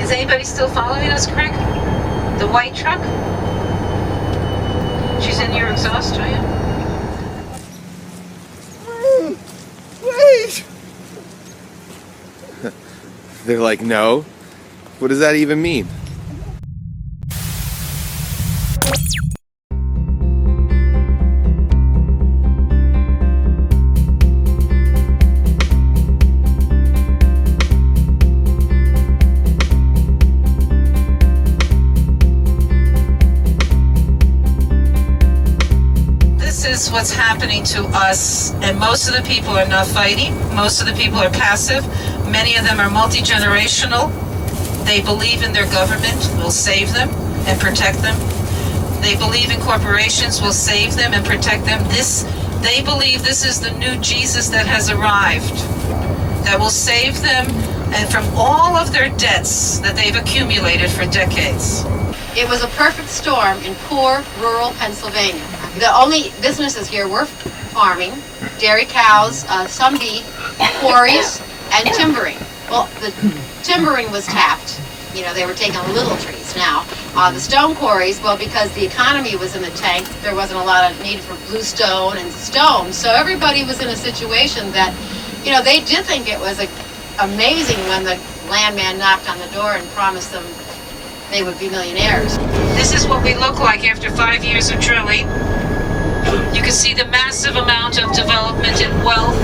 Is anybody still following us, Craig? The white truck? She's in your exhaust, are you? Wait! They're like, no? What does that even mean? Is what's happening to us, and most of the people are not fighting. Most of the people are passive. Many of them are multi-generational. They believe in their government will save them and protect them. They believe in corporations will save them and protect them. They believe this is the new Jesus that has arrived, that will save them and from all of their debts that they've accumulated for decades. It was a perfect storm in poor rural Pennsylvania. The only businesses here were farming, dairy cows, some beef, quarries, and timbering. Well, the timbering was tapped. You know, they were taking little trees now. The stone quarries, well, because the economy was in the tank, there wasn't a lot of need for bluestone and stone. So everybody was in a situation that, you know, they did think it was amazing when the landman knocked on the door and promised them they would be millionaires. This is what we look like after 5 years of drilling. You can see the massive amount of development and wealth.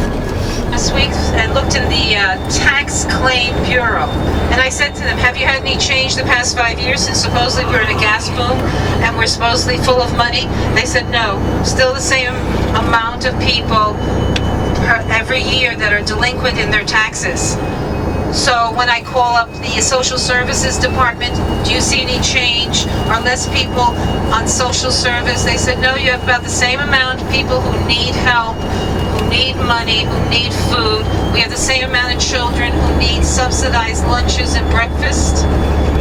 This week, I looked in the Tax Claim Bureau, and I said to them, have you had any change the past 5 years since supposedly we're in a gas boom and we're supposedly full of money? They said no, still the same amount of people every year that are delinquent in their taxes. So when I call up the social services department, do you see any change or less people on social service? They said, no, you have about the same amount of people who need help, who need money, who need food. We have the same amount of children who need subsidized lunches and breakfast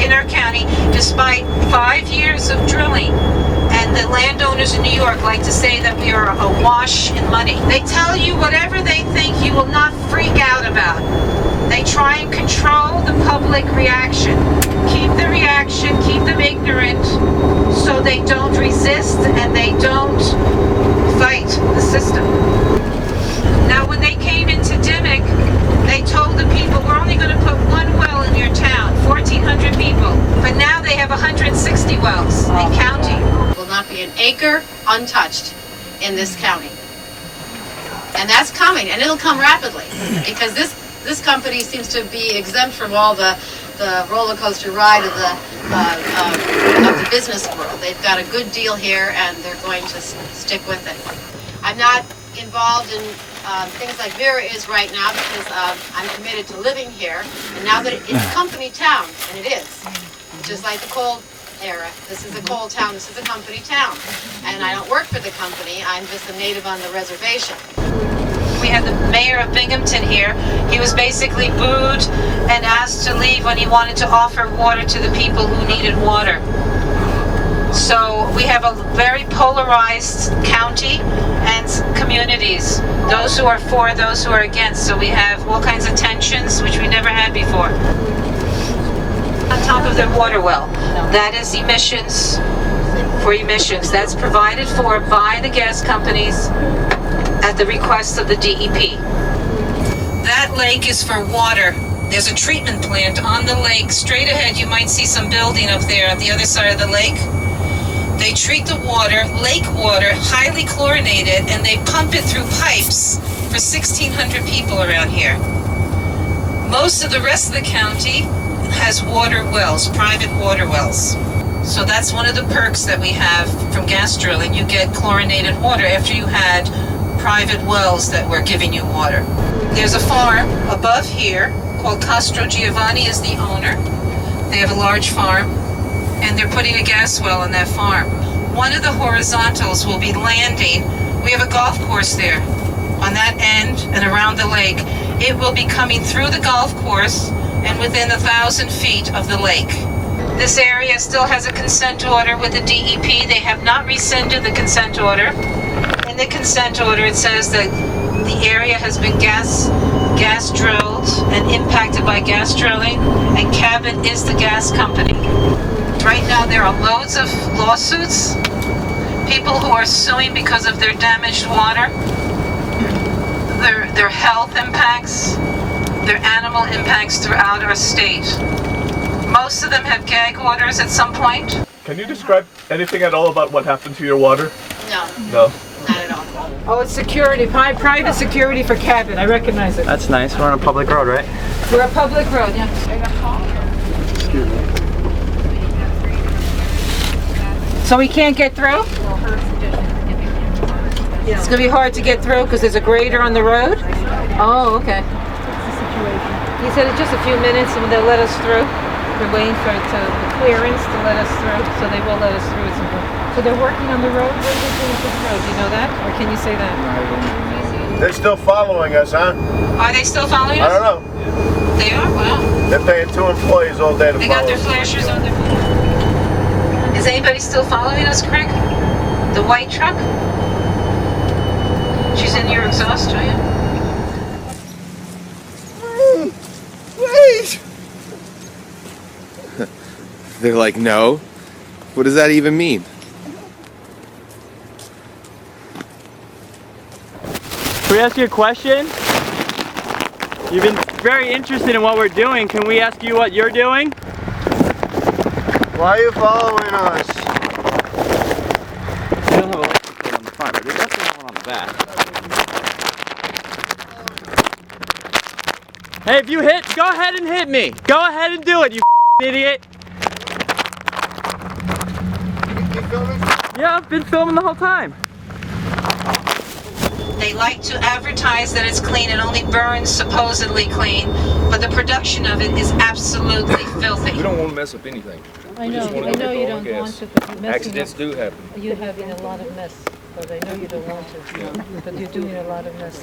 in our county, despite 5 years of drilling. And the landowners in New York like to say that we are awash in money. They tell you whatever they think you will not freak out about. They try and control the public reaction. Keep the reaction, keep them ignorant, so they don't resist and they don't fight the system. Now, when they came into Dimmock, they told the people, we're only going to put one well in your town, 1,400 people. But now they have 160 wells in county. Will not be an acre untouched in this county. And that's coming, and it'll come rapidly, because this company seems to be exempt from all the roller coaster ride of the business world. They've got a good deal here, and they're going to stick with it. I'm not involved in things like Vera is right now because I'm committed to living here. And now that it's a company town, and it is, just like the coal era. This is a coal town. This is a company town, and I don't work for the company. I'm just a native on the reservation. We had the mayor of Binghamton here. He was basically booed and asked to leave when he wanted to offer water to the people who needed water. So we have a very polarized county and communities. Those who are for, those who are against. So we have all kinds of tensions, which we never had before. On top of their water well, that is emissions for emissions. That's provided for by the gas companies at the request of the DEP. That lake is for water. There's a treatment plant on the lake. Straight ahead, you might see some building up there on the other side of the lake. They treat the water, lake water, highly chlorinated, and they pump it through pipes for 1,600 people around here. Most of the rest of the county has water wells, private water wells. So that's one of the perks that we have from gas drilling. You get chlorinated water after you had private wells that were giving you water. There's a farm above here called Castro Giovanni is the owner. They have a large farm, and they're putting a gas well on that farm. One of the horizontals will be landing. We have a golf course there on that end and around the lake. It will be coming through the golf course and within 1,000 feet of the lake. This area still has a consent order with the DEP. They have not rescinded the consent order. In the consent order, it says that the area has been gas gas drilled and impacted by gas drilling, and Cabot is the gas company. Right now there are loads of lawsuits, people who are suing because of their damaged water, their health impacts, their animal impacts throughout our state. Most of them have gag orders at some point. Can you describe anything at all about what happened to your water? No, No. not at all. Oh, it's security, private security for Cabot. I recognize it. That's nice. We're on a public road, right? We're a public road, yeah. So we can't get through? It's going to be hard to get through because there's a grader on the road? Oh, okay. He said it's just a few minutes and they'll let us through. We're waiting for the clearance to let us through, so they will let us through. So they're working on the road? What are they doing with this road? Do you know that? Or can you say that? They're still following us, huh? Are they still following I us? don't know. They are? Wow. They're paying 2 employees all day to They got follow their us. flashers on their phone. Is anybody still following us, Craig? The white truck? She's in your exhaust, are you? Wait! They're like, no? What does that even mean? Can we ask you a question? You've been very interested in what we're doing. Can we ask you what you're doing? Why are you following us? You don't have a license plate on the front, but you definitely have one on the back. Hey, if you go ahead and hit me. Go ahead and do it, you idiot. Keep filming? Yeah, I've been filming the whole time. They like to advertise that it's clean and only burns supposedly clean, but the production of it is absolutely filthy. We don't want to mess up anything. I know you don't want to, but you're messing Accidents up. do happen. You're having a lot of mess, but I know you don't want to. But you're doing a lot of mess.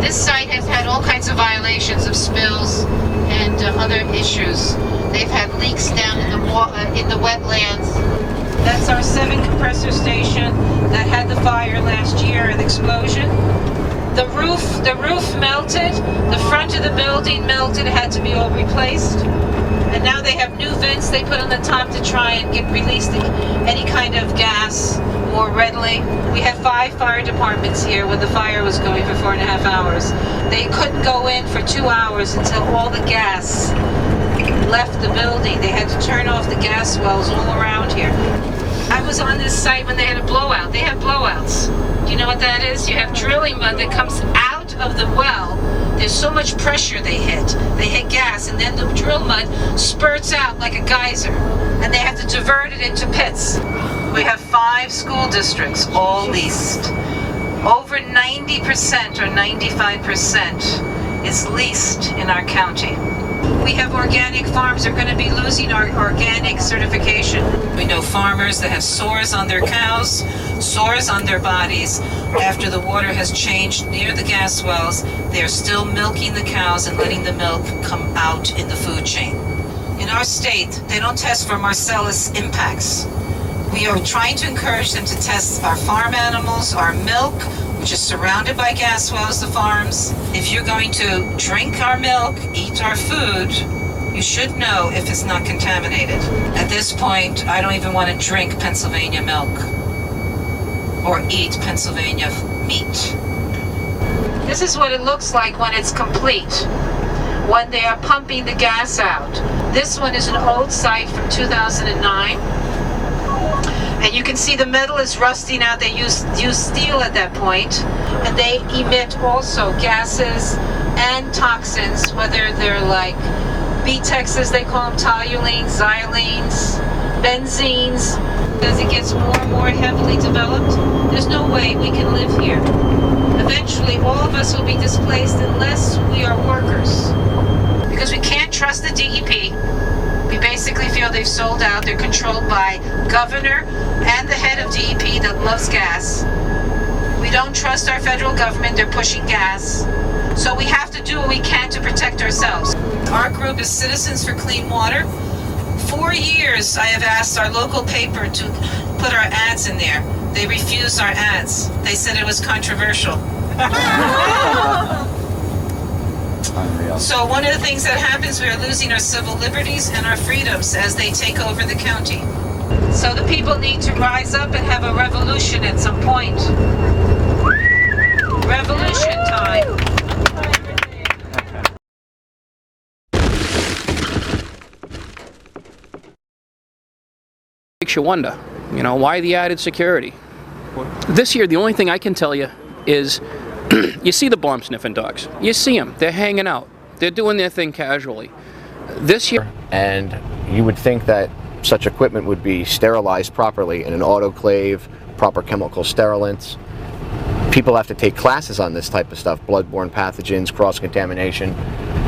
This site has had all kinds of violations of spills and other issues. They've had leaks down in the wetlands. That's our 7 compressor station that had the fire last year, an explosion. The roof melted, the front of the building melted, had to be all replaced. And now they have new vents they put on the top to try and get released any kind of gas more readily. We had 5 fire departments here when the fire was going for 4.5 hours. They couldn't go in for 2 hours until all the gas left the building. They had to turn off the gas wells all around here. I was on this site when they had a blowout. They have blowouts. Do you know what that is? You have drilling mud that comes out of the well. There's so much pressure they hit. They hit gas, and then the drill mud spurts out like a geyser. And they have to divert it into pits. We have 5 school districts, all leased. Over 90% or 95% is leased in our county. We have organic farms. They're going to be losing our organic certification. We know farmers that have sores on their cows, sores on their bodies. After the water has changed near the gas wells, they're still milking the cows and letting the milk come out in the food chain. In our state, they don't test for Marcellus impacts. We are trying to encourage them to test our farm animals, our milk, which is surrounded by gas wells, the farms. If you're going to drink our milk, eat our food, you should know if it's not contaminated. At this point, I don't even want to drink Pennsylvania milk or eat Pennsylvania meat. This is what it looks like when it's complete, when they are pumping the gas out. This one is an old site from 2009. And you can see the metal is rusting out. They use steel at that point. And they emit also gases and toxins, whether they're like BTEX, as they call them, toluenes, xylenes, benzenes. As it gets more and more heavily developed, there's no way we can live here. Eventually, all of us will be displaced unless we are workers. Because we can't trust the DEP. We basically feel they've sold out. They're controlled by governor and the head of DEP that loves gas. We don't trust our federal government. They're pushing gas. So we have to do what we can to protect ourselves. Our group is Citizens for Clean Water. 4 years I have asked our local paper to put our ads in there. They refused our ads. They said it was controversial. So one of the things that happens, we are losing our civil liberties and our freedoms as they take over the county. So the people need to rise up and have a revolution at some point. Revolution time. Makes you wonder, you know, why the added security? This year, the only thing I can tell you is you see the bomb sniffing dogs. You see them. They're hanging out. They're doing their thing casually. This year... And you would think that such equipment would be sterilized properly in an autoclave, proper chemical sterilants. People have to take classes on this type of stuff, bloodborne pathogens, cross-contamination.